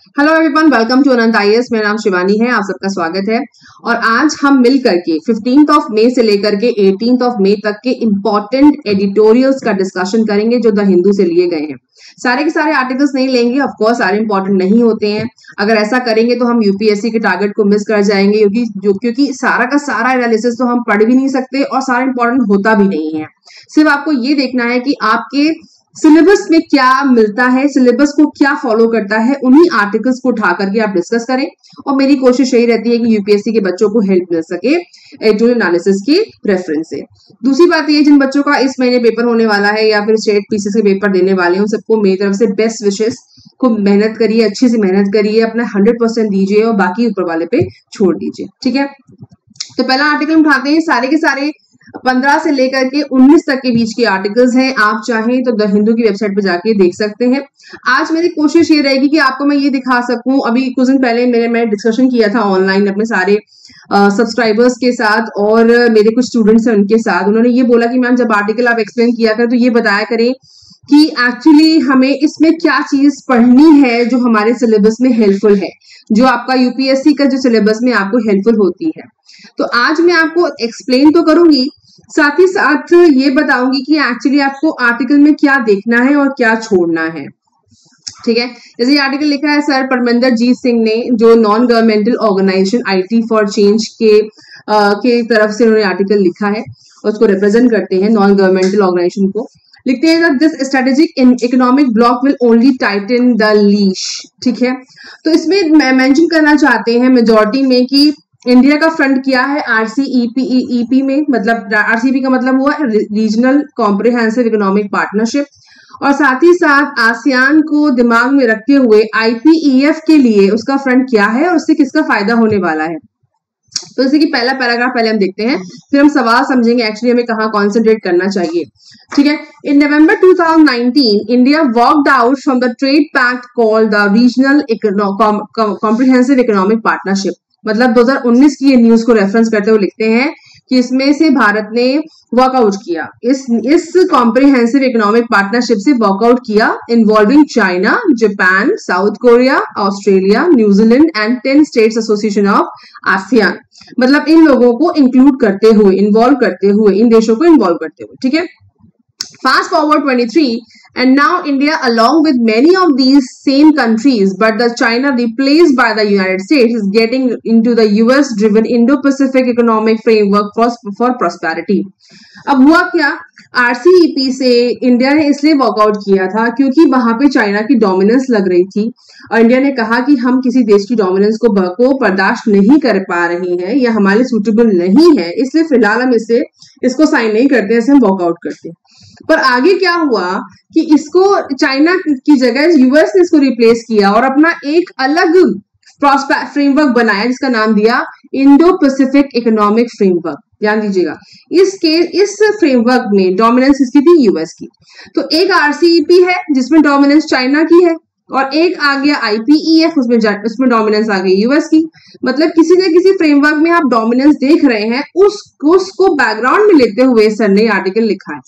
Hello everyone, welcome to Anant IAS. मेरा नाम शिवानी है, आप सबका स्वागत है। और आज हम मिल करके 15 मई से लेकर के 18 मई तक के इम्पोर्टेंट एडिटोरियल्स का डिस्कशन करेंगे जो द हिंदू से लिए गए हैं। सारे के सारे आर्टिकल्स नहीं लेंगे, ऑफ कोर्स सारे इंपॉर्टेंट नहीं होते हैं। अगर ऐसा करेंगे तो हम यूपीएससी के टारगेट को मिस कर जाएंगे, क्योंकि सारा का सारा एनालिसिस तो हम पढ़ भी नहीं सकते और सारा इंपॉर्टेंट होता भी नहीं है। सिर्फ आपको ये देखना है कि आपके सिलेबस में क्या मिलता है, सिलेबस को क्या फॉलो करता है, उन्हीं आर्टिकल्स को उठा करके आप डिस्कस करें। और मेरी कोशिश यही रहती है कि यूपीएससी के बच्चों को हेल्प मिल सके एडिटोरियल एनालिसिस के रेफरेंस से। दूसरी बात ये, जिन बच्चों का इस महीने पेपर होने वाला है या फिर स्टेट पीसीएस के पेपर देने वाले हैं, उन सबको मेरी तरफ से बेस्ट विशेस। खूब मेहनत करिए, अच्छी से मेहनत करिए, अपना 100% दीजिए और बाकी ऊपर वाले पे छोड़ दीजिए। ठीक है, तो पहला आर्टिकल उठाते हैं। सारे के सारे 15 से लेकर के 19 तक के बीच के आर्टिकल्स हैं। आप चाहें तो द हिंदू की वेबसाइट पर जाके देख सकते हैं। आज मेरी कोशिश ये रहेगी कि आपको मैं ये दिखा सकूं। अभी कुछ दिन पहले मैंने डिस्कशन किया था ऑनलाइन अपने सारे सब्सक्राइबर्स के साथ और मेरे कुछ स्टूडेंट्स हैं उनके साथ। उन्होंने ये बोला कि मैम जब आर्टिकल आप एक्सप्लेन किया करें तो ये बताया करें कि एक्चुअली हमें इसमें क्या चीज पढ़नी है जो हमारे सिलेबस में हेल्पफुल है, जो आपका यूपीएससी का जो सिलेबस में आपको हेल्पफुल होती है। तो आज मैं आपको एक्सप्लेन तो करूंगी, साथ ही साथ ये बताऊंगी कि एक्चुअली आपको आर्टिकल में क्या देखना है और क्या छोड़ना है। ठीक है, जैसे ये आर्टिकल लिखा है सर परमिंदर जीत सिंह ने, जो non governmental organisation IT for change के तरफ से उन्होंने आर्टिकल लिखा है और उसको रिप्रेजेंट करते हैं नॉन गवर्नमेंटल ऑर्गेनाइजेशन को। लिखते हैं this strategic economic block will only Titan the leash. ठीक है, तो इसमें मैं मेंशन करना चाहते हैं मेजॉरिटी में कि इंडिया का फ्रंट क्या है आरसीईपी में, मतलब आरसीईपी का मतलब हुआ रीजनल कॉम्प्रिहेंसिव इकोनॉमिक पार्टनरशिप, और साथ ही साथ आसियान को दिमाग में रखते हुए आईपीईएफ के लिए उसका फ्रंट क्या है और उससे किसका फायदा होने वाला है। तो जैसे कि पहला पैराग्राफ पहले हम देखते हैं, फिर हम सवाल समझेंगे एक्चुअली हमें कहाँ कॉन्सेंट्रेट करना चाहिए। ठीक है, in November 2019 India walked out from the trade pact called the regional comprehensive economic partnership. मतलब 2019 की ये न्यूज को रेफरेंस करते हुए लिखते हैं कि इसमें से भारत ने वॉकआउट किया, इस कॉम्प्रिहेंसिव इकोनॉमिक पार्टनरशिप से वॉकआउट किया, involving China, Japan, south Korea, Australia, New Zealand and 10 states association of ASEAN. मतलब इन लोगों को इंक्लूड करते हुए, इन्वॉल्व करते हुए, इन देशों को इन्वॉल्व करते हुए। ठीक है, fast forward 23 and now India along with many of these same countries but the China replaced by the United States is getting into the US driven Indo-Pacific economic framework for prosperity। अब हुआ क्या, RCEP से India ने इसलिए walkout किया था क्योंकि वहां पे चाइना की डोमिनेंस लग रही थी और इंडिया ने कहा कि हम किसी देश की डोमिनेंस को बर्दाश्त नहीं कर पा रहे हैं या हमारे सूटेबल नहीं है, इसलिए फिलहाल हम इसको साइन नहीं करते, ऐसे हम वॉकआउट करते। पर आगे क्या हुआ कि इसको चाइना की जगह यूएस ने इसको रिप्लेस किया और अपना एक अलग फ्रेमवर्क बनाया जिसका नाम दिया इंडो पैसिफिक इकोनॉमिक फ्रेमवर्क। ध्यान दीजिएगा, इस फ्रेमवर्क में डोमिनेंस किसकी थी, यूएस की। तो एक आरसीईपी है जिसमें डोमिनेंस चाइना की है और एक आ गया आईपीईएफ, उसमें डोमिनेंस आ गई यूएस की। मतलब किसी न किसी फ्रेमवर्क में आप डोमिनेंस देख रहे हैं, उसको बैकग्राउंड में लेते हुए सर ने आर्टिकल लिखा है।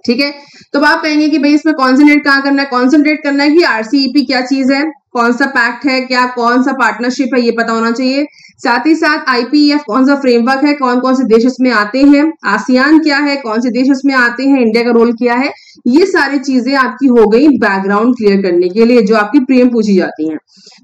ठीक है, तो आप कहेंगे कि भाई इसमें कॉन्सेंट्रेट कहाँ करना है, कॉन्सेंट्रेट करना है कि आरसीईपी क्या चीज है, कौन सा पैक्ट है, क्या कौन सा पार्टनरशिप है, ये पता होना चाहिए। साथ ही साथ आईपीईएफ कौन सा फ्रेमवर्क है, कौन कौन से देश उसमें आते हैं, आसियान क्या है, कौन से देश उसमें आते हैं, इंडिया का रोल क्या है, ये सारी चीजें आपकी हो गई बैकग्राउंड क्लियर करने के लिए, जो आपकी प्री में पूछी जाती हैं।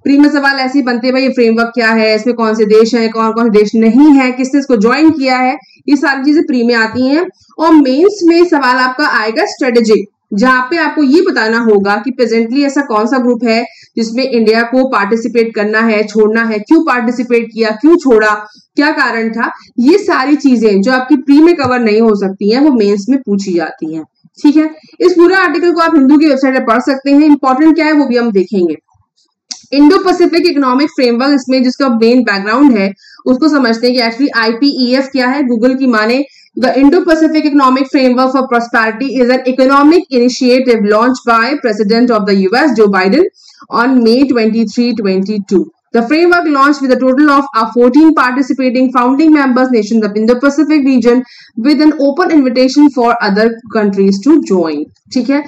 प्री में सवाल ऐसे ही बनते हैं, भाई ये फ्रेमवर्क क्या है, इसमें कौन से देश हैं, कौन कौन से देश नहीं है, किसने इसको ज्वाइन किया है, ये सारी चीजें प्री में आती हैं। और मेंस में सवाल आपका आएगा स्ट्रेटेजिक, जहां पे आपको ये बताना होगा कि प्रेजेंटली ऐसा कौन सा ग्रुप है जिसमें इंडिया को पार्टिसिपेट करना है, छोड़ना है, क्यों पार्टिसिपेट किया, क्यों छोड़ा, क्या कारण था। ये सारी चीजें जो आपकी प्री में कवर नहीं हो सकती हैं वो मेंस में पूछी जाती हैं। ठीक है, इस पूरा आर्टिकल को आप हिंदू की वेबसाइट पर पढ़ सकते हैं। इंपॉर्टेंट क्या है वो भी हम देखेंगे। इंडो पैसिफिक इकोनॉमिक फ्रेमवर्क, इसमें जिसका मेन बैकग्राउंड है उसको समझते हैं कि एक्चुअली आईपीईएफ क्या है। गूगल की माने the Indo Pacific economic framework for prosperity is an economic initiative launch by president of the US Joe Biden on May 23, 2022. The framework launched with a total of 14 participating founding members nations of Indo-Pacific region with an open invitation for other countries to join. ठीक है,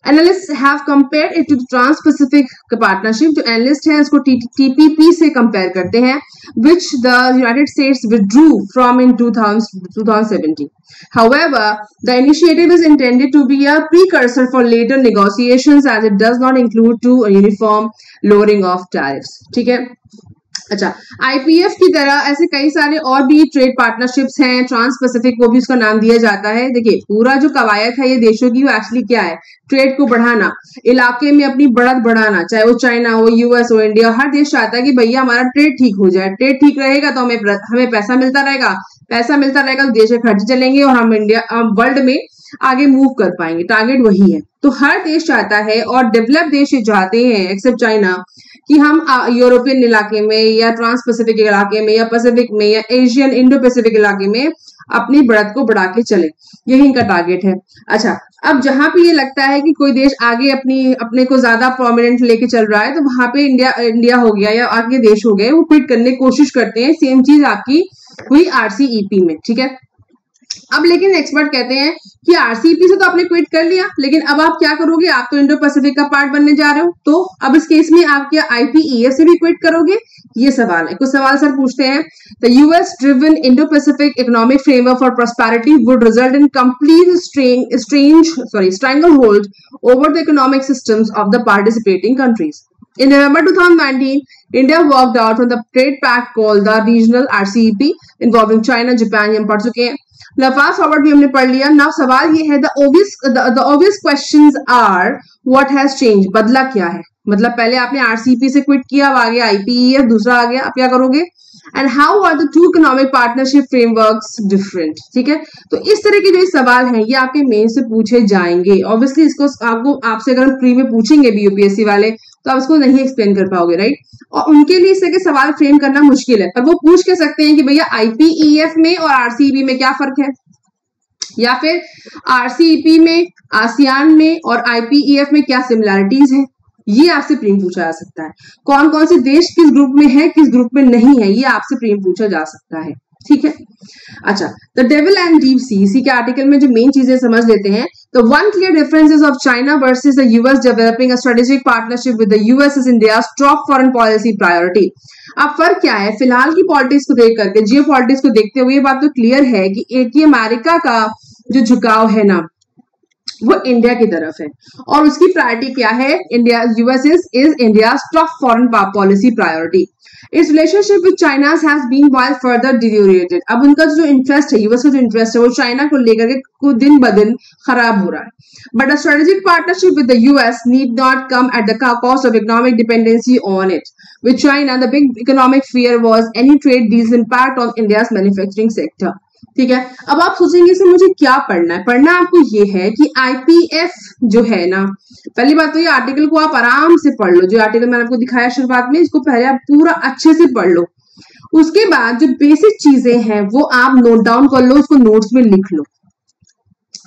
analyst have compared it to trans pacific partnership. जो analyst है उसको TPP से compare करते हैं, which the United States withdrew from in 2017. However, the initiative is intended to be a precursor for later negotiations as it does not include to a uniform lowering of tariffs. ठीक है, अच्छा, IPF की तरह ऐसे कई सारे और भी ट्रेड पार्टनरशिप्स हैं, ट्रांस पैसिफिक को भी उसका नाम दिया जाता है। देखिए, पूरा जो कवायद है ये देशों की, वो एक्चुअली क्या है, ट्रेड को बढ़ाना, इलाके में अपनी बढ़त बढ़ाना, चाहे वो चाइना हो, यूएस हो, इंडिया, हर देश चाहता है कि भैया हमारा ट्रेड ठीक हो जाए। ट्रेड ठीक रहेगा तो हमें पैसा मिलता रहेगा, पैसा मिलता रहेगा तो देश के खर्च चलेंगे और हम वर्ल्ड में आगे मूव कर पाएंगे। टारगेट वही है, तो हर देश चाहता है और डेवलप देश चाहते हैं एक्सेप्ट चाइना कि हम यूरोपियन इलाके में या ट्रांस पैसिफिक इलाके में या पैसिफिक में या एशियन इंडो पैसिफिक इलाके में अपनी बढ़त को बढ़ा के चले, यही इनका टारगेट है। अच्छा, अब जहां पे ये लगता है कि कोई देश आगे अपने को ज्यादा प्रोमिनेंट लेके चल रहा है, तो वहां पे इंडिया हो गया या आगे देश हो गए, वो क्विट करने की कोशिश करते हैं। सेम चीज आपकी हुई आरसीईपी में, ठीक है। अब लेकिन एक्सपर्ट कहते हैं कि आरसीईपी से तो आपने क्विट कर लिया, लेकिन अब आप क्या करोगे, आप तो इंडो पैसिफिक का पार्ट बनने जा रहे हो, तो अब इस केस में आप क्या आईपीईएफ से भी क्विट करोगे, ये सवाल है। कुछ सवाल सर पूछते हैं, the US driven Indo Pacific economic framework for prosperity would result in complete stranglehold over the economic systems of the participating countries. In November 2019, India walked out from the trade pact called the Regional RCEP involving China, Japan, ये हम पढ़ चुके हैं। Fast forward भी हमने पढ़ लिया। Now सवाल ये है, the obvious questions are what has changed, बदला क्या है, मतलब पहले आपने आरसीईपी से क्विट किया, अब आगे आईपीईएफ दूसरा आ गया, अब क्या करोगे, and how are the two economic partnership frameworks different, ठीक है। तो इस तरह के जो सवाल हैं ये आपके मेन से पूछे जाएंगे। ऑब्वियसली इसको आपसे अगर प्री में पूछेंगे भी यूपीएससी वाले, तो आप इसको नहीं एक्सप्लेन कर पाओगे, राइट। और उनके लिए इस तरह के सवाल फ्रेम करना मुश्किल है, पर वो पूछ के सकते हैं कि भैया आईपीईएफ में और आरसीईपी में क्या फर्क है, या फिर आरसीईपी में, आसियान में और आईपीईएफ में क्या सिमिलैरिटीज हैं, ये आपसे प्रीम पूछा जा सकता है। कौन कौन से देश किस ग्रुप में है, किस ग्रुप में नहीं है, ये आपसे प्रीम पूछा जा सकता है, ठीक है। अच्छा, the devil and deep sea, इसी के आर्टिकल में जो मेन चीजें समझ लेते हैं। तो one clear differences of China versus the US developing a strategic partnership with the US is India's top foreign policy priority. अब फर्क क्या है, फिलहाल की पॉलिटिक्स को देख करके, जियो पॉलिटिक्स को देखते हुए ये बात तो क्लियर है कि एक ही अमेरिका का जो झुकाव है ना, वो इंडिया की तरफ है, और उसकी प्रायोरिटी क्या है, India, US is India top foreign policy priority. Its relationship with China has been while further deteriorated. अब उनका जो इंटरेस्ट है, यूएस का जो इंटरेस्ट है, वो चाइना को लेकर के दिन ब दिन खराब हो रहा है। But a strategic partnership with the US need not come at the cost of economic dependency on it. With China the big economic fear was any trade deals impact on India's manufacturing sector, ठीक है। अब आप सोचेंगे से मुझे क्या पढ़ना है, पढ़ना आपको ये है कि आईपीएफ जो है ना, पहली बात तो ये आर्टिकल को आप आराम से पढ़ लो, जो आर्टिकल मैंने आपको दिखाया शुरुआत में, इसको पहले आप पूरा अच्छे से पढ़ लो। उसके बाद जो बेसिक चीजें हैं वो आप नोट डाउन कर लो, उसको नोट्स में लिख लो,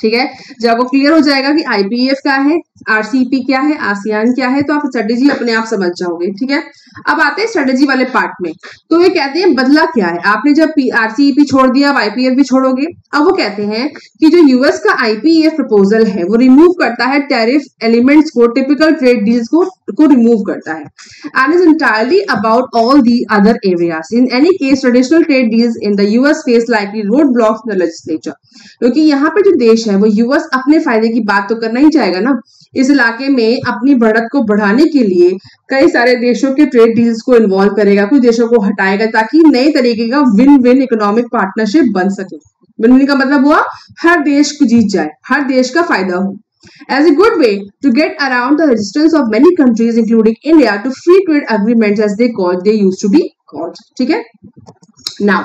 ठीक है। जब आपको क्लियर हो जाएगा कि आईपीएफ क्या है, आरसीईपी क्या है, आसियान क्या है, तो आप स्ट्रेटेजी अपने आप समझ जाओगे, ठीक है। अब आते हैं स्ट्रेटेजी वाले पार्ट में। तो ये कहते हैं बदला क्या है, आपने जब आरसीईपी छोड़ दिया, अब आईपीएफ भी छोड़ोगे। अब वो कहते हैं कि जो यूएस का आईपीएफ प्रपोजल है वो रिमूव करता है टैरिफ एलिमेंट्स को, टिपिकल ट्रेड डील्स को रिमूव करता है, and is entirely about all the other areas. In any case traditional trade deals in the US face likely road blocks in the legislature. क्योंकि यहाँ पे जो देश है वो यूएस अपने फायदे की बात तो करना ही चाहेगा ना, इस इलाके में अपनी बढ़त को बढ़ाने के लिए कई सारे देशों के ट्रेड डील्स को इन्वॉल्व करेगा, कुछ देशों को हटाएगा, ताकि नए तरीके का विन विन इकोनॉमिक पार्टनरशिप बन सके। विन विन का मतलब हुआ हर देश को जीत जाए, हर देश का फायदा हो। As a good way to get around the resistance of many countries, including India, to free trade agreements as they used to be called, ठीक है। Now,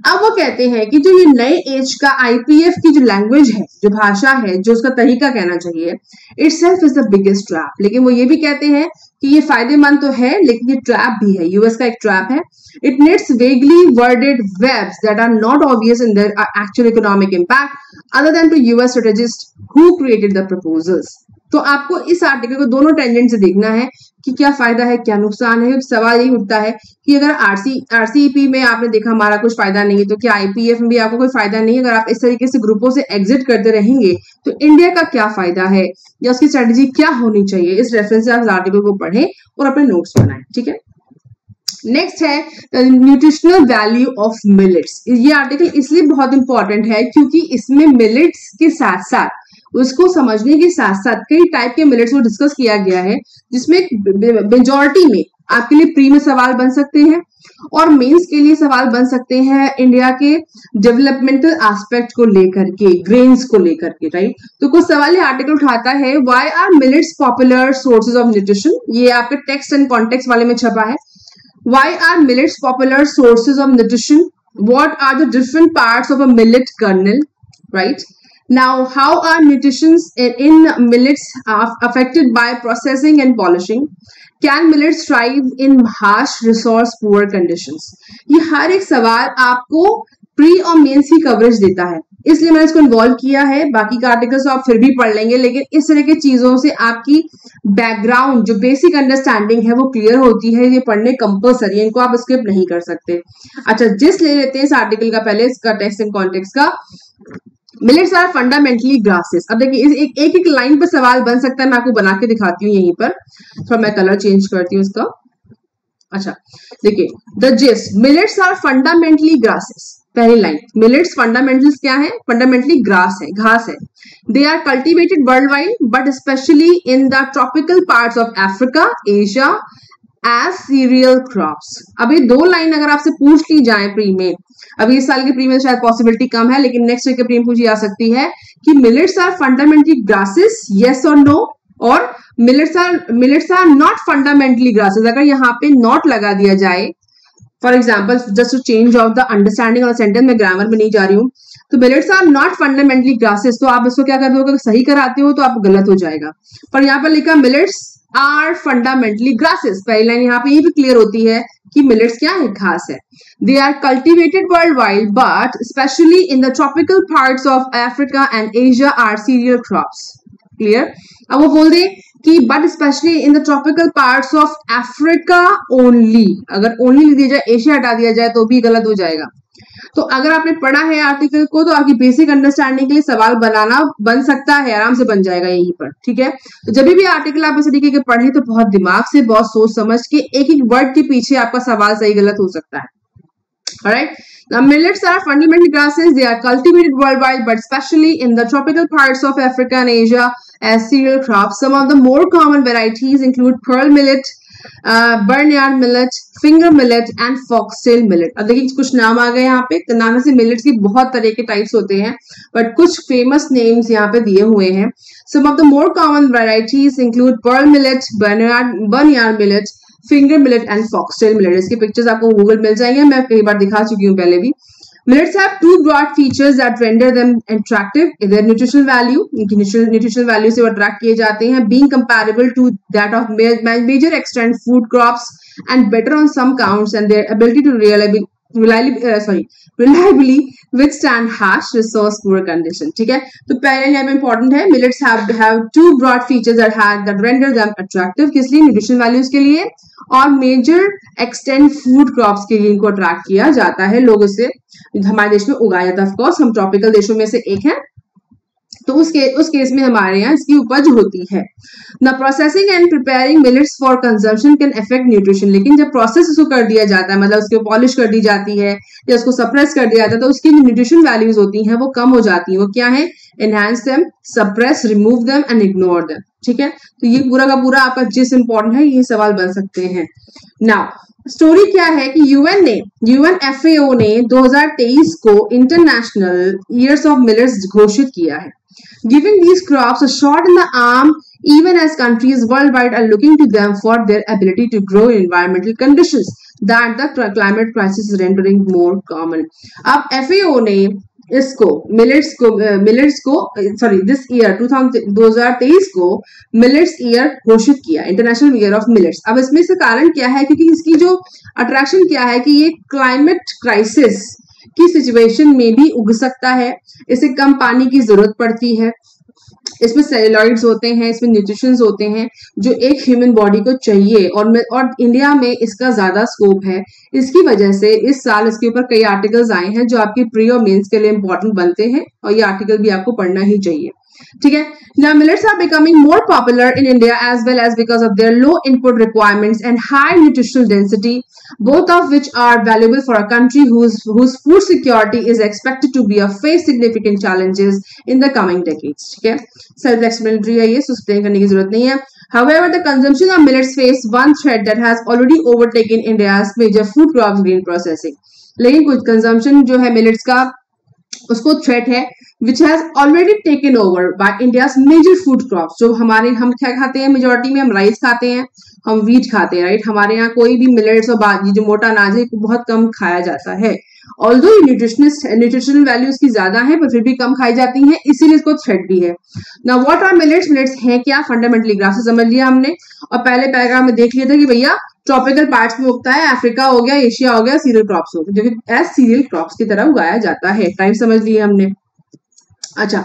अब वो कहते हैं कि जो ये नए एज का आईपीएफ की जो लैंग्वेज है, जो भाषा है, जो उसका तरीका कहना चाहिए, itself is the biggest trap. लेकिन वो ये भी कहते हैं कि ये फायदेमंद तो है, लेकिन ये ट्रैप भी है, यूएस का एक ट्रैप है। It knits vaguely worded webs that are not obvious in their actual economic impact, other than to US strategists who created the proposals. तो आपको इस आर्टिकल को दोनों टेंजेंट से देखना है कि क्या फायदा है क्या नुकसान है। सवाल यही उठता है कि अगर आरसीईपी में आपने देखा हमारा कुछ फायदा नहीं है तो क्या आईपीएफ में भी आपको कोई फायदा नहीं है। अगर आप इस तरीके से ग्रुपों से एग्जिट करते रहेंगे तो इंडिया का क्या फायदा है या उसकी स्ट्रेटेजी क्या होनी चाहिए, इस रेफरेंस से आप इस आर्टिकल को पढ़ें और अपने नोट्स बनाएं। ठीक है, नेक्स्ट है न्यूट्रिशनल वैल्यू ऑफ मिलेट्स। ये आर्टिकल इसलिए बहुत इंपॉर्टेंट है क्योंकि इसमें मिलेट्स के साथ साथ उसको समझने के साथ साथ कई टाइप के मिलेट्स को डिस्कस किया गया है, जिसमें मेजॉरिटी में आपके लिए प्री में सवाल बन सकते हैं और मेंस के लिए सवाल बन सकते हैं इंडिया के डेवलपमेंटल एस्पेक्ट को लेकर के, ग्रेन्स को लेकर के, राइट। तो कुछ सवाल ये आर्टिकल उठाता है, why are millets popular sources of nutrition. ये आपके टेक्स्ट एंड कॉन्टेक्स्ट वाले में छपा है। Why are millets popular sources of nutrition? What are the different parts of a millet kernel? Right? Now, how are nutritions in millets affected by processing and polishing? Can millets thrive in harsh, resource-poor conditions? ये हर एक सवाल आपको pre और mains की coverage देता है, इसलिए मैंने इसको इन्वॉल्व किया है। बाकी का आर्टिकल्स तो आप फिर भी पढ़ लेंगे, लेकिन इस तरह की चीजों से आपकी बैकग्राउंड जो बेसिक अंडरस्टैंडिंग है वो क्लियर होती है। ये पढ़ने कंपलसरी है, इनको आप स्किप नहीं कर सकते। अच्छा, जिस ले लेते हैं इस आर्टिकल का पहले इसका टेक्स्ट एंड कॉन्टेक्स्ट का। Millets are fundamentally grasses. अब देखिए एक एक लाइन पर सवाल बन सकता है, मैं आपको बना के दिखाती हूँ यहीं पर। थोड़ा मैं कलर चेंज करती हूँ इसका। अच्छा देखिए, the gist, millets are fundamentally grasses. पहली लाइन, मिलेट्स फंडामेंटल्स क्या है? फंडामेंटली ग्रास है, घास है। They are cultivated world wide but specially in the tropical parts of Africa, Asia as cereal crops. अब ये दो लाइन अगर आपसे पूछ ली जाए प्री में, अभी इस साल के प्री में शायद पॉसिबिलिटी कम है, लेकिन नेक्स्ट ईयर के प्री में पूछी जा सकती है कि millets are fundamentally grasses, yes और नो, और millets are not fundamentally grasses. अगर यहाँ पे नॉट लगा दिया जाए, for example just to change of the understanding of the sentence, मैं ग्रामर में नहीं जा रही हूँ, तो millets are not fundamentally grasses, तो आप इसको क्या करते हो, अगर सही कराते हो तो आप गलत हो जाएगा। पर यहाँ पर लिखा मिलेट्स आर फंडामेंटली ग्रासेस, पहली लाइन यहाँ पे ये भी क्लियर होती है कि मिलेट्स क्या है, घास है। They are cultivated world wide but specially in the tropical parts of Africa and Asia are cereal crops. Clear. अब वो बोल दे कि but specially in the tropical parts of Africa only, अगर ओनली लिख दिया जाए, एशिया हटा दिया जाए तो भी गलत हो जाएगा। तो अगर आपने पढ़ा है आर्टिकल को तो आपकी बेसिक अंडरस्टैंडिंग के लिए सवाल बनाना बन सकता है, आराम से बन जाएगा यहीं पर। ठीक है, तो जब भी आर्टिकल आप इस तरीके के पढ़े तो बहुत दिमाग से, बहुत सोच समझ के एक एक वर्ड के पीछे आपका सवाल सही गलत हो सकता है। Alright. Now millets are fundamental grasses. They are cultivated worldwide, but especially in the tropical parts of Africa and Asia as cereal crops. Some of the more common varieties include pearl millet, barnyard millet, finger millet, and foxtail millet. अब देखिए कुछ नाम आ गए यहाँ पे, तो नाम से मिलेट्स की बहुत तरह के टाइप्स होते हैं, बट कुछ फेमस नेम्स यहाँ पे दिए हुए हैं। Some of the more common varieties include pearl millet, barnyard millet, finger millet and foxtail millet. इसके पिक्चर्स आपको गूगल मिल जाएंगे, मैं कई बार दिखा चुकी हूँ पहले भी। Millets have two broad features that render them attractive. Their nutritional value, इनकी न्यूट्रिशनल वैल्यू से वो अट्रैक्ट किए जाते हैं, being comparable to that of major extant food crops and better on some counts and their ability to reliably withstand harsh resource poor condition. ठीक है, तो पहले यहाँ पे इंपॉर्टेंट है, millets have two broad features that render them attractive। किस लिए? Nutritional values के लिए और मेजर एक्सटेंट फूड क्रॉप्स के लिए इनको अट्रैक्ट किया जाता है। लोग इसे हमारे देश में उगाया जाता है, ऑफकोर्स हम ट्रॉपिकल देशों में से एक है, तो उस केस में हमारे यहाँ इसकी उपज होती है। न processing and preparing millets for consumption can affect nutrition. लेकिन जब प्रोसेस उसको कर दिया जाता है, मतलब उसको पॉलिश कर दी जाती है या उसको सप्रेस कर दिया जाता है, तो उसकी जो न्यूट्रिशन वैल्यूज होती हैं वो कम हो जाती है। वो क्या है? Enhance them, suppress, remove them and ignore them. ठीक है, तो ये पूरा का पूरा आपका जिस इंपॉर्टेंट है ये सवाल बन सकते हैं। नाउ स्टोरी क्या है कि यूएनएफएओ ने 2023 को इंटरनेशनल ईयर्स ऑफ मिलेट्स घोषित किया है, giving these crops a shot in the arm even as countries worldwide are looking to them for their ability to grow in environmental conditions that the climate crisis is rendering more common. अब FAO ने इसको millets को this year 2023 को millets year घोषित किया, international year of millets. अब इसमें से कारण क्या है? क्योंकि इसकी जो अट्रैक्शन क्या है कि ये क्लाइमेट क्राइसिस की सिचुएशन में भी उग सकता है, इसे कम पानी की जरूरत पड़ती है, इसमें सेलुलॉइड्स होते हैं, इसमें न्यूट्रिशंस होते हैं जो एक ह्यूमन बॉडी को चाहिए, और इंडिया में इसका ज्यादा स्कोप है। इसकी वजह से इस साल इसके ऊपर कई आर्टिकल्स आए हैं जो आपकी प्री और मेंस के लिए इंपॉर्टेंट बनते हैं, और ये आर्टिकल भी आपको पढ़ना ही चाहिए। ठीक है। Now millets are becoming more popular in India as well as because of their low input requirements and high nutritional density, both of which are valuable for a country whose food security is expected to be face significant challenges in the coming decades. ठीक है, self explanatory है ये, explain करने की जरूरत नहीं है। However, the consumption of millets face one threat that has already overtaken India's major food crops grain processing. लेकिन कुछ कंजम्पशन जो है मिलेट्स का उसको थ्रेट है which has already taken over by India's major food crops। जो हम क्या खाते हैं मेजोरिटी में, हम राइस खाते हैं, हम व्हीट खाते हैं, राइट। हमारे यहाँ कोई भी मिलेट्स और बाजरी जो मोटा अनाज है बहुत कम खाया जाता है। ऑल्दो न्यूट्रिशनल वैल्यू इसकी ज्यादा है पर फिर भी कम खाई जाती है, इसीलिए इसको थ्रेट भी है। Now what are millets? Millets हैं क्या? फंडामेंटली ग्राफ से समझ लिया हमने, और पहले पैराग्राफ में देख लिया था कि भैया ट्रॉपिकल पार्ट्स में उगता है, अफ्रीका हो गया, एशिया हो गया, सीरियल क्रॉप्स हो गए, जो कि एज सीरियल क्रॉप्स की तरह उगाया जाता है। टाइम समझ लिया हमने। अच्छा,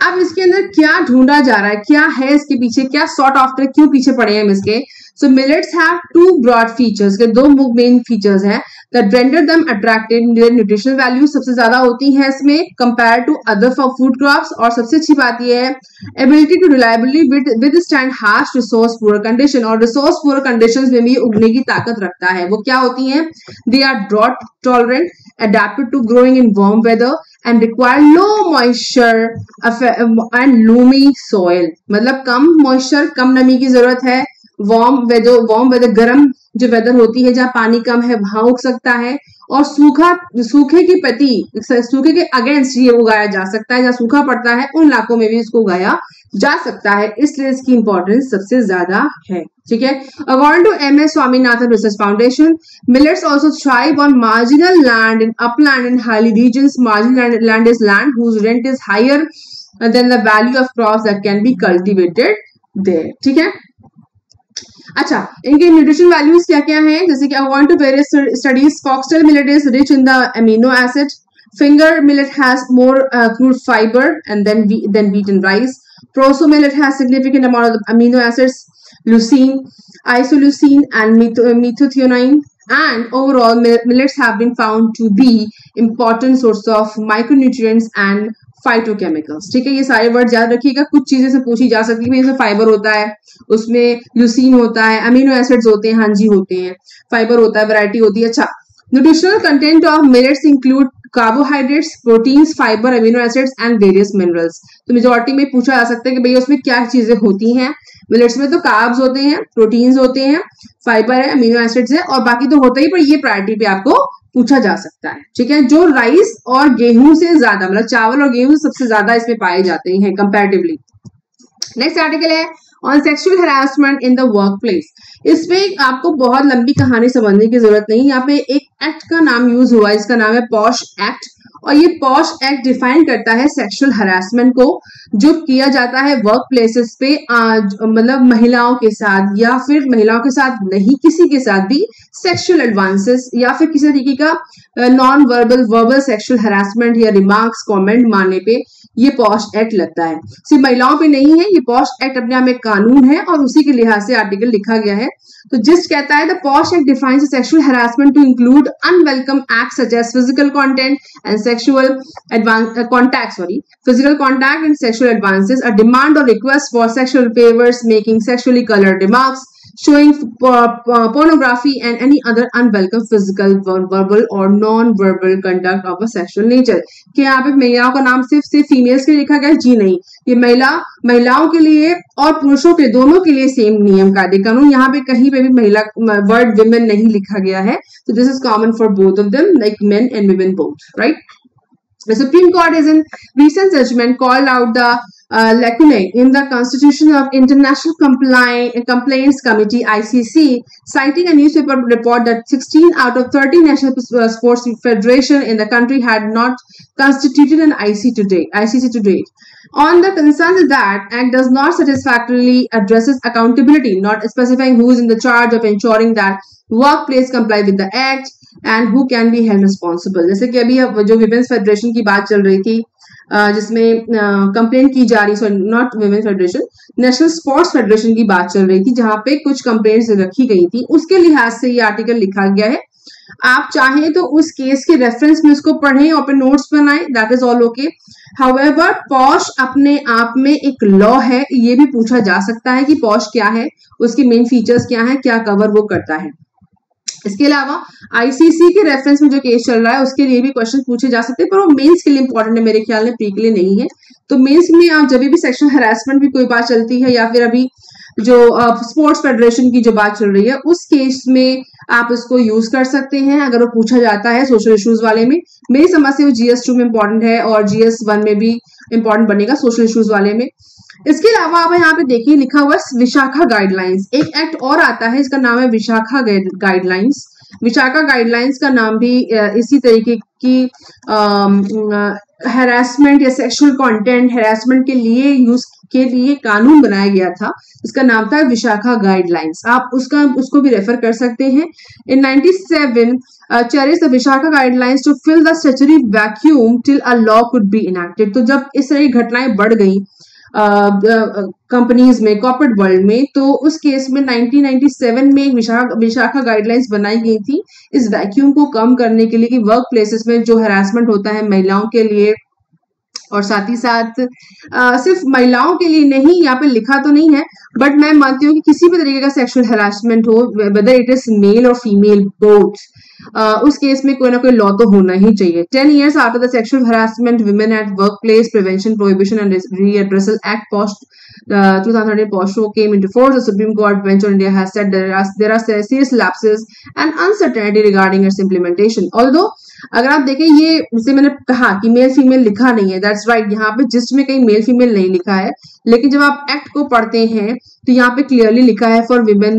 अब इसके अंदर क्या ढूंढा जा रहा है, क्या है इसके पीछे, क्या सॉर्ट आफ्टर, क्यों पीछे पड़े हैं इसके? So millets have two broad features, के दो मेन फीचर्स हैं that render them attractive। Nutritional value सबसे ज्यादा होती है इसमें compare to other food crops, और सबसे अच्छी बात यह है ability to reliably withstand harsh resource poor condition, और रिसोर्स पुअर कंडीशंस में भी उगने की ताकत रखता है। वो क्या होती हैं? They are drought tolerant, adapted to growing in warm weather and require low moisture and loamy soil। मतलब कम मॉइस्चर, कम नमी की जरूरत है। वार्म वेदर गर्म जो वेदर होती है जहाँ पानी कम है वहां उग सकता है, और सूखे के अगेंस्ट ये उगाया जा सकता है। जहाँ सूखा पड़ता है उन इलाकों में भी इसको उगाया जा सकता है, इसलिए इसकी इंपॉर्टेंस सबसे ज्यादा है। ठीक है। According to MS Swaminathan research foundation, millets also thrive on marginal land in upland and hilly regions। Marginal land is land whose rent is higher than the value of crops that can be cultivated there। ठीक है। अच्छा, इनके nutrition values क्या क्या हैं? जैसे कि according to various studies, foxtail millet is rich in the amino acid, finger millet has more crude fiber and then wheat and rice, proso millet has significant amount of amino acids, leucine, isoleucine and methionine, and overall millets have been found to be important source of micronutrients and phytochemicals. ठीक है, ये सारे word याद रखिएगा। कुछ चीजें से पूछी जा सकती है, इसमें फाइबर होता है, उसमें ल्यूसीन होता है, अमीनो एसिड्स होते हैं, हाँ जी होते हैं, फाइबर होता है, वैरायटी होती है। अच्छा, nutritional content of millets include carbohydrates, proteins, fibre, amino acids and various minerals. तो मेजोरिटी में पूछा जा सकता है कि भैया उसमें क्या चीजें होती हैं। मिलेट्स में तो कार्ब्स होते हैं, प्रोटीन्स होते हैं, फाइबर है, अमीनो एसिड्स है, और बाकी तो होता ही, पर ये प्रायोरिटी पे आपको पूछा जा सकता है। ठीक है, जो राइस और गेहूं से ज्यादा, मतलब चावल और गेहूं सबसे ज्यादा इसमें पाए जाते हैं कंपैरेटिवली। नेक्स्ट आर्टिकल है on sexual harassment in the work place. इसमें आपको बहुत लंबी कहानी समझने की जरूरत नहीं, यहाँ पे एक एक्ट का नाम यूज हुआ है, इसका नाम है पॉश एक्ट, और ये पॉश एक्ट डिफाइन करता है सेक्सुअल हरासमेंट को जो किया जाता है वर्क प्लेसेस पे, मतलब महिलाओं के साथ या फिर महिलाओं के साथ नहीं, किसी के साथ भी सेक्सुअल एडवांसेस या फिर किसी तरीके का नॉन वर्बल सेक्सुअल हरासमेंट या रिमार्क्स कमेंट मारने पे ये पॉश एक्ट लगता है। सिर्फ महिलाओं पे नहीं है, ये पॉश एक्ट अपने आप में कानून है और उसी के लिहाज से आर्टिकल लिखा गया है। तो जिस्ट कहता है the POSH act defines sexual harassment to include unwelcome acts such as physical content and sexual physical contact and sexual advances, a demand or request for sexual favors, making sexually colored remarks, showing pornography and any other unwelcome physical, verbal or non-verbal conduct of a sexual nature। कि यहाँ पे महिलाओं का नाम सिर्फ females के लिए लिखा गया? जी नहीं, ये महिलाओं के लिए और पुरुषों के दोनों के लिए सेम नियम कायदे कानून, यहाँ पे कहीं पे भी महिला वर्ड विमेन नहीं लिखा गया है। तो this is common for both of them, like main and women both, right? The Supreme Court is in recent judgment called out the lacunae in the Constitution of International Complaints Committee (ICC), citing a newspaper report that 16 out of 30 national sports federations in the country had not constituted an ICC to date. On the concern that Act does not satisfactorily addresses accountability, not specifying who is in the charge of ensuring that workplace comply with the Act and who can be held responsible। जैसे कि अभी जो women's federation की बात चल रही थी, जिसमें कंप्लेंट की जा रही, sorry not women federation, national sports federation की बात चल रही थी, जहां पे कुछ कंप्लेंट्स रखी गई थी, उसके लिहाज से ये आर्टिकल लिखा गया है। आप चाहें तो उस केस के रेफरेंस में इसको पढ़ें और फिर नोट्स बनाएं, that is all okay. However posh अपने आप में एक लॉ है, ये भी पूछा जा सकता है कि पॉश क्या है, उसके मेन फीचर्स क्या है, क्या कवर वो करता है। इसके अलावा आईसीसी के रेफरेंस में जो केस चल रहा है उसके लिए भी क्वेश्चन पूछे जा सकते हैं, पर वो मेंस के लिए इंपॉर्टेंट है, मेरे ख्याल में प्री के लिए नहीं है। तो मेंस में आप जब भी सेक्शुअल हैरेसमेंट की कोई बात चलती है या फिर अभी जो स्पोर्ट्स फेडरेशन की जो बात चल रही है उस केस में आप इसको यूज कर सकते हैं अगर वो पूछा जाता है सोशल इश्यूज वाले में। मेरी समझ से वो GS2 में इंपॉर्टेंट है और GS1 में भी इंपॉर्टेंट बनेगा सोशल इश्यूज वाले में। इसके अलावा आप यहाँ पे देखिए लिखा हुआ है विशाखा गाइडलाइंस, एक एक्ट और आता है, इसका नाम है विशाखा गाइडलाइंस। विशाखा गाइडलाइंस का नाम भी इसी तरीके की हैरेसमेंट या सेक्सुअल कंटेंट हैरेसमेंट के लिए यूज के लिए कानून बनाया गया था, इसका नाम था विशाखा गाइडलाइंस। आप उसको भी रेफर कर सकते हैं। In 97 cherish the Vishakha guidelines to fill the statutory vacuum till a law could be enacted. तो जब इस तरह की घटनाएं बढ़ गई कंपनीज में, कॉर्पोरेट वर्ल्ड में, तो उस केस में 1997 में एक विशाखा गाइडलाइंस बनाई गई थी इस वैक्यूम को कम करने के लिए कि वर्क प्लेसेस में जो हैरेसमेंट होता है महिलाओं के लिए, और साथ ही साथ सिर्फ महिलाओं के लिए नहीं, यहाँ पे लिखा तो नहीं है बट मैं मानती हूँ कि किसी भी तरीके का सेक्सुअल हैरेसमेंट हो, वेदर इट इज मेल और फीमेल बोथ, उस केस में कोई ना कोई लॉ तो होना ही चाहिए। 10 years after the sexual harassment women at workplace prevention prohibition and readdressal act POSH 2013 POSHO came into force, the Supreme Court bench on India has said there are serious lapses and uncertainty regarding its implementation. Although अगर आप देखें, ये जैसे मैंने कहा कि male female लिखा नहीं है, दैट्स राइट, यहाँ पे जिस्ट में कहीं मेल फीमेल नहीं लिखा है, लेकिन जब आप एक्ट को पढ़ते हैं तो यहाँ पे क्लियरली लिखा है for women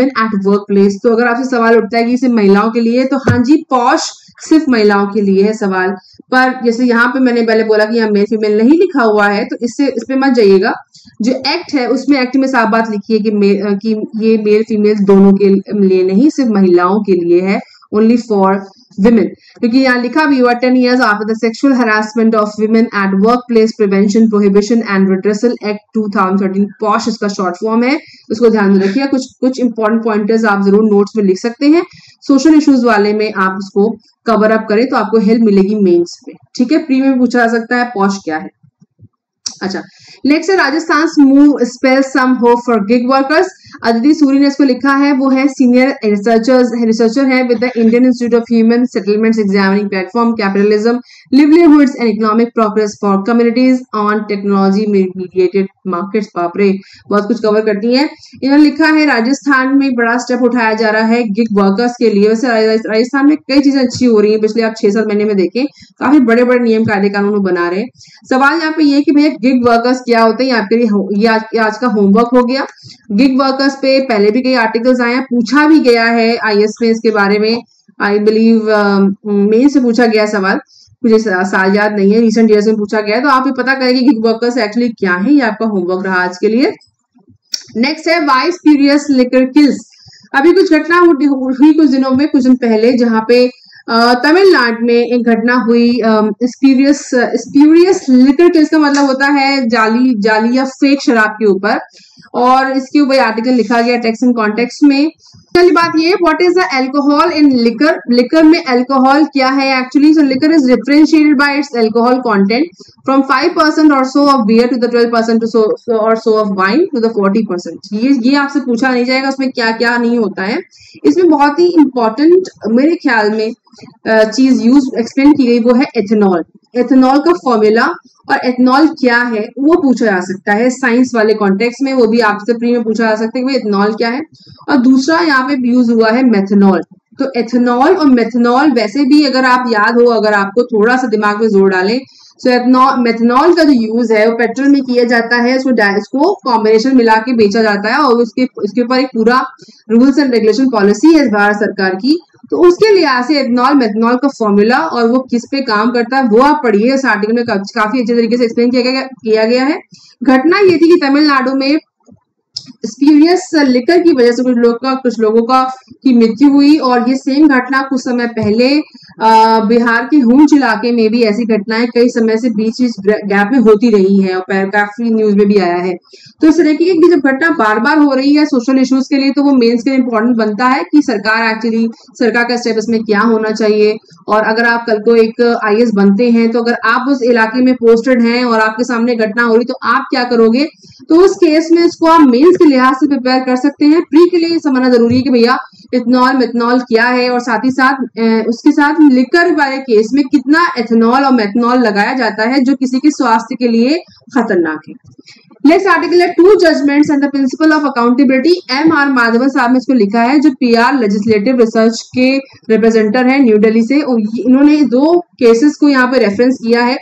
at work place. तो अगर आपसे सवाल उठता है कि इसे महिलाओं के लिए, तो हाँ जी, पॉश सिर्फ महिलाओं के लिए है सवाल। पर जैसे यहाँ पे मैंने पहले बोला कि यहाँ मेल फीमेल नहीं लिखा हुआ है, तो इस पे मत जाइएगा। जो एक्ट है उसमें एक्ट में साफ बात लिखी है कि ये मेल फीमेल दोनों के लिए नहीं, सिर्फ महिलाओं के लिए है, ओनली फॉर विमेन। क्योंकि यहाँ लिखा भी हुआ 10 years after the sexual harassment of women at workplace prevention prohibition and redressal act 2013 posh इसका शॉर्ट फॉर्म है, उसको ध्यान में रखिए। कुछ इंपॉर्टेंट पॉइंटर्स आप जरूर नोट्स में लिख सकते हैं, सोशल इश्यूज वाले में आप उसको कवर अप करें तो आपको हेल्प मिलेगी मेंस में, ठीक है। प्री में पूछा जा सकता है पॉश क्या है। अच्छा, नेक्स्ट है Rajasthan move spell some hope for gig workers. Aditi Suri ने इसको लिखा है, वो है सीनियर रिसर्चर है with the Indian Institute of Human Settlements examining platform capitalism livelihoods and economic progress for communities on technology mediated markets. बाप रे, बहुत कुछ कवर करती है। इन्होंने लिखा है राजस्थान में बड़ा स्टेप उठाया जा रहा है गिग वर्कर्स के लिए। वैसे राजस्थान में कई चीजें अच्छी हो रही है, पिछले आप 6-7 महीने में देखें, काफी बड़े बड़े नियम कायदे कानून बना रहे हैं। सवाल यहाँ पे ये कि भैया गिग वर्कर्स क्या होते हैं, यहाँ पे ये आज का होमवर्क हो गया। गिग वर्कर्स पे पहले भी कई आर्टिकल्स आए हैं, पूछा भी गया है IAS में इसके बारे में, आई बिलीव मेन से पूछा गया सवाल, मुझे साल याद नहीं है, रिसेंट ईयर्स में पूछा गया है, तो आप ये पता करें कि गिग वर्कर्स एक्चुअली क्या है। ये आपका होमवर्क रहा आज के लिए। नेक्स्ट है वाई स्प्यूरियस लिकर किल्स। अभी कुछ घटना हुई कुछ दिनों में, कुछ दिन पहले, जहां पे तमिलनाडु में एक घटना हुई। स्प्यूरियस लिकर किल्स का मतलब होता है जाली या फेक शराब के ऊपर, और इसके ऊपर आर्टिकल लिखा गया टेक्स्ट एंड कॉन्टेक्स्ट में। पहली बात ये, what is the alcohol in liquor. Liquor में अल्कोहल क्या है actually. So liquor is differentiated by its alcohol content from 5% or so of beer to the 12% or so of wine to the 40%। ये आपसे पूछा नहीं जाएगा उसमें क्या क्या नहीं होता है। इसमें बहुत ही इंपॉर्टेंट मेरे ख्याल में चीज एक्सप्लेन की गई, वो है एथेनॉल। एथेनॉल का फॉर्मूला और एथेनॉल क्या है वो पूछा जा सकता है साइंस वाले कॉन्टेक्स्ट में, वो भी आपसे प्री में पूछा जा सकता है कि एथेनॉल क्या है। और दूसरा यहाँ पे यूज हुआ है मेथनॉल। तो एथेनॉल और मेथनॉल वैसे भी अगर आप याद हो, अगर आपको थोड़ा सा दिमाग में जोर डालें, तो मेथनॉल का जो यूज है वो पेट्रोल में किया जाता है, इसको कॉम्बिनेशन मिला के बेचा जाता है, और उसके ऊपर एक पूरा रूल्स एंड रेगुलेशन पॉलिसी है भारत सरकार की। तो उसके लिहाज से एथनॉल मेथनॉल का फॉर्मूला और वो किस पे काम करता है वो आप पढ़िए, उस आर्टिकल में काफी अच्छे तरीके से एक्सप्लेन किया गया है। घटना ये थी कि तमिलनाडु में स्प्यूरियस लिकर की वजह से कुछ लोगों की मृत्यु हुई, और ये सेम घटना कुछ समय पहले बिहार के हूंच इलाके में भी ऐसी घटनाएं कई समय से बीच गैप में होती रही है और काफी न्यूज में भी आया है। तो इस तरह की जब घटना बार बार हो रही है सोशल इश्यूज के लिए, तो वो मेंस के लिए इंपॉर्टेंट बनता है कि सरकार का स्टेप इसमें क्या होना चाहिए। और अगर आप कल को एक IAS बनते हैं, तो अगर आप उस इलाके में पोस्टेड हैं और आपके सामने घटना हो रही, तो आप क्या करोगे? तो उस केस में इसको आप मेंस के लिहाज से प्रिपेयर कर सकते हैं। प्री के लिए समझना जरूरी है कि भैया इथेनॉल मेथनॉल क्या है, और साथ ही साथ उसके साथ लिकर वाले केस में कितना एथेनॉल और मेथनॉल लगाया जाता है जो किसी के स्वास्थ्य के लिए खतरनाक है। नेक्स्ट आर्टिकल है two judgments and the principle of accountability. M.R. Madhavan साहब ने इसको लिखा है, जो PR लेजिस्लेटिव रिसर्च के रिप्रेजेंटर है न्यू दिल्ली से। इन्होंने 2 केसेस को यहाँ पे रेफरेंस किया है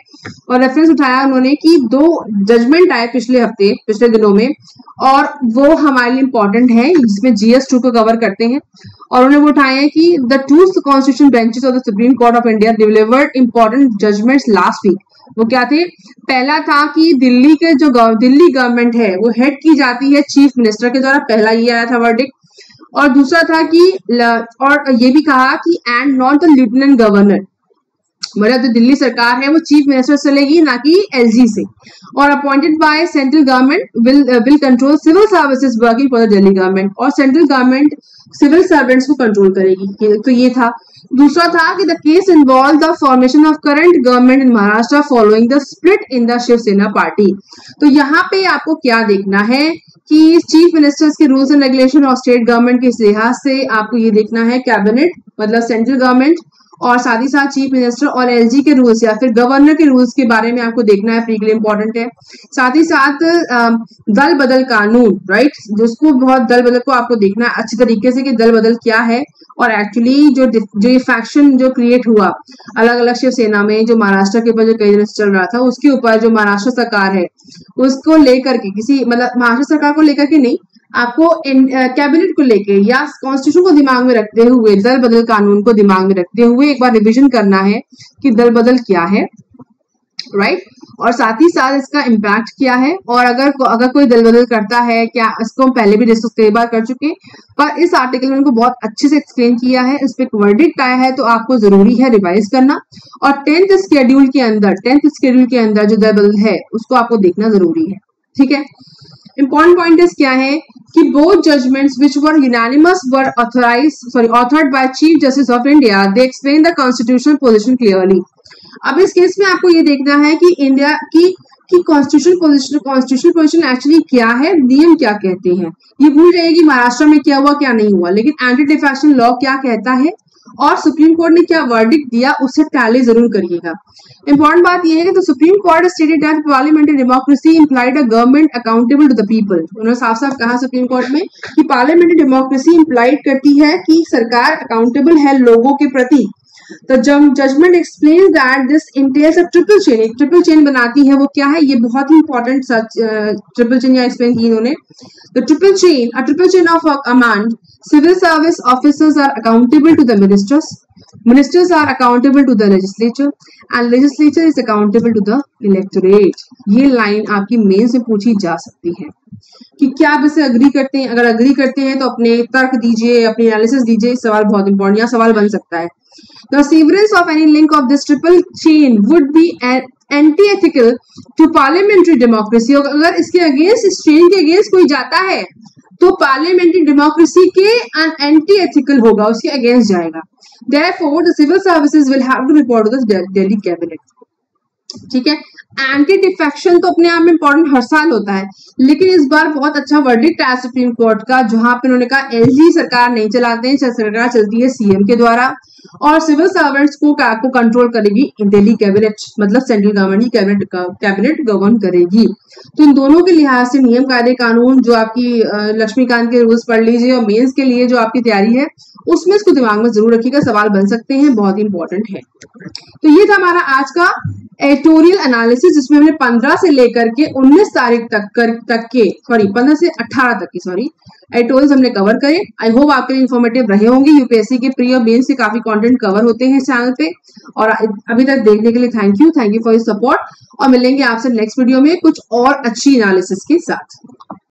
और रेफरेंस उठाया उन्होंने कि 2 जजमेंट आए पिछले दिनों में, और वो हमारे लिए इंपॉर्टेंट है, जिसमें GS 2 को कवर करते हैं। और उन्होंने वो उठाए हैं कि the 2 constitution benches of the supreme court of India delivered important judgments last week. वो क्या थे? पहला था कि दिल्ली गवर्नमेंट है वो हेड की जाती है चीफ मिनिस्टर के द्वारा, पहला ये आया था वर्डिक्ट। और दूसरा था कि और ये भी कहा कि and not the lieutenant governor, मतलब जो दिल्ली सरकार है वो चीफ मिनिस्टर से लेगी, ना कि LG से। और appointed by central government will control civil services working for the Delhi government, और सेंट्रल गवर्नमेंट सिविल सर्वेंट्स को कंट्रोल करेगी। तो ये था। दूसरा था कि the case involve the formation of current government in Maharashtra following the split in the Shiv Sena party. तो यहाँ पे आपको क्या देखना है कि चीफ मिनिस्टर्स के रूल्स एंड रेगुलेशन और स्टेट गवर्नमेंट के लिहाज से आपको ये देखना है कैबिनेट मतलब सेंट्रल गवर्नमेंट, और साथ ही साथ चीफ मिनिस्टर और LG के रूल्स या फिर गवर्नर के रूल्स के बारे में आपको देखना है, प्री के लिए इंपॉर्टेंट है। साथ ही साथ दल बदल कानून, राइट, जिसको बहुत दल बदल को आपको देखना है अच्छी तरीके से कि दल बदल क्या है, और एक्चुअली जो ये फैक्शन जो क्रिएट हुआ अलग अलग शिवसेना में, जो महाराष्ट्र के ऊपर जो कई दिनों से चल रहा था, उसके ऊपर जो महाराष्ट्र सरकार है उसको लेकर के किसी मतलब महाराष्ट्र सरकार को लेकर के नहीं, आपको कैबिनेट को लेके या कॉन्स्टिट्यूशन को दिमाग में रखते हुए, दल बदल कानून को दिमाग में रखते हुए एक बार रिवीजन करना है कि दल बदल क्या है, राइट, और साथ ही साथ इसका इम्पैक्ट क्या है, और अगर कोई दल बदल करता है क्या, इसको हम पहले भी डिस्कस कई बार कर चुके, पर इस आर्टिकल में उनको बहुत अच्छे से एक्सप्लेन किया है। इस पे एक वर्डिक्ट आया है, तो आपको जरूरी है रिवाइज करना, और 10th शेड्यूल के अंदर जो दल बदल है उसको आपको देखना जरूरी है। ठीक है। Important point is क्या है कि both judgments which were unanimous were authored by Chief Justice of India. They explain the constitutional position clearly. अब इस केस में आपको ये देखना है कि इंडिया की कॉन्स्टिट्यूशनल पोजीशन एक्चुअली क्या है, नियम क्या कहते हैं। ये भूल जाइए कि महाराष्ट्र में क्या हुआ क्या नहीं हुआ, लेकिन एंटी डिफेक्शन लॉ क्या कहता है और सुप्रीम कोर्ट ने क्या वर्डिक्ट दिया उससे टैली जरूर करिएगा। इंपॉर्टेंट बात यह है कि तो supreme court stated that parliamentary democracy implied a government accountable to the people. उन्होंने साफ साफ कहा सुप्रीम कोर्ट में कि पार्लियामेंट्री डेमोक्रेसी इंप्लाइड करती है कि सरकार अकाउंटेबल है लोगों के प्रति। तो judgment explains that this entails a triple chain, एक ट्रिपल चेन बनाती है। वो क्या है, ये बहुत ही इंपॉर्टेंट ट्रिपल चेन यहाँ एक्सप्लेन की इन्होंने। The triple chain of command, civil service officers are accountable to the ministers are accountable to the legislature and legislature is accountable to the electorate। ये लाइन आपकी मेंस में पूछी जा सकती है कि क्या आप इसे अग्री करते हैं। अगर अग्री करते हैं तो अपने तर्क दीजिए, अपनी एनालिसिस दीजिए। सवाल बहुत इंपॉर्टेंट यहाँ सवाल बन सकता है। The severance of any link of this triple chain would be anti-ethical to parliamentary democracy। अगर इसके अगेंस्ट, इस चेन के अगेंस्ट कोई जाता है तो पार्लियामेंट्री डेमोक्रेसी के एंटी एथिकल होगा, उसके अगेंस्ट जाएगा। Therefore, the civil services will have to report to the Delhi cabinet। ठीक है। एंटी डिफेक्शन तो अपने आप में इंपॉर्टेंट हर साल होता है, लेकिन इस बार बहुत अच्छा वर्डिक्ट आया सुप्रीम कोर्ट का, जहां पे उन्होंने कहा LG सरकार नहीं चलाते हैं, सरकार चलती है CM के द्वारा, और सिविल सर्वेंट्स को कंट्रोल करेगी दिल्ली कैबिनेट, मतलब सेंट्रल गवर्नमेंट की कैबिनेट गवर्न करेगी। तो इन दोनों के लिहाज से नियम कायदे कानून जो आपकी लक्ष्मीकांत के रूल्स पढ़ लीजिए, और मेंस के लिए जो आपकी तैयारी है उसमें इसको दिमाग में जरूर रखिएगा, सवाल बन सकते हैं, बहुत ही इंपॉर्टेंट है। तो ये था हमारा आज का एडिटोरियल एनालिसिस, जिसमें हमने 15 से लेकर के 19 तारीख तक के 15 से 18 तक के एडिटोरियल्स हमने कवर करे। आई होप आपके लिए इन्फॉर्मेटिव रहे होंगे। यूपीएससी के प्री और मेंस से काफी कंटेंट कवर होते हैं इस चैनल पे, और अभी तक देखने के लिए thank you for your support, और मिलेंगे आपसे नेक्स्ट वीडियो में कुछ और अच्छी एनालिसिस के साथ।